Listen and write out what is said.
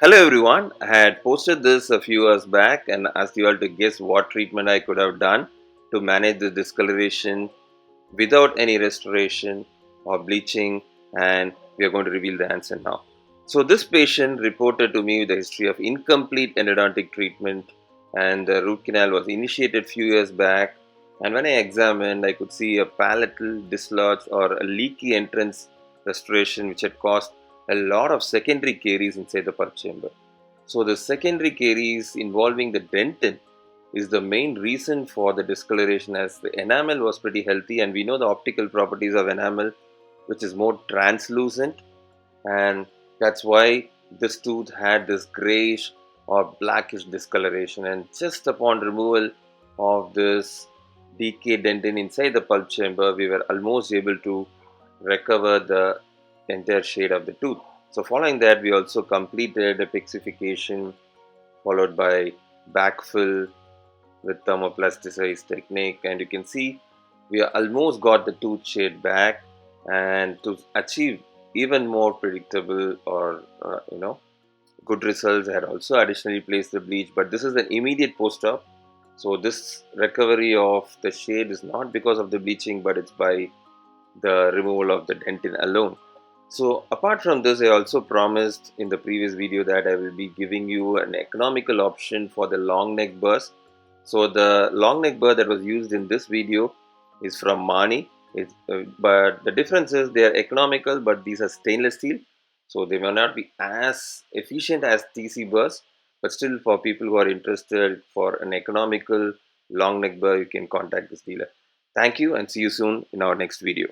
Hello everyone, I had posted this a few hours back and asked you all to guess what treatment I could have done to manage the discoloration without any restoration or bleaching, and we are going to reveal the answer now. So this patient reported to me with a history of incomplete endodontic treatment, and the root canal was initiated few years back, and when I examined I could see a palatal dislodge or a leaky entrance restoration which had caused a lot of secondary caries inside the pulp chamber. So the secondary caries involving the dentin is the main reason for the discoloration, as the enamel was pretty healthy, and we know the optical properties of enamel, which is more translucent, and that's why this tooth had this grayish or blackish discoloration. And just upon removal of this decayed dentin inside the pulp chamber, we were almost able to recover the entire shade of the tooth. So following that, we also completed epixification followed by backfill with thermoplasticized technique, and you can see we almost got the tooth shade back. And to achieve even more predictable or good results, I had also additionally placed the bleach, but this is an immediate post-op. So this recovery of the shade is not because of the bleaching, but it's by the removal of the dentin alone. So apart from this, I also promised in the previous video that I will be giving you an economical option for the long neck burrs. So the long neck burr that was used in this video is from Mani. But the difference is they are economical, but these are stainless steel. So they may not be as efficient as TC burrs, but still for people who are interested for an economical long neck burr, you can contact this dealer. Thank you and see you soon in our next video.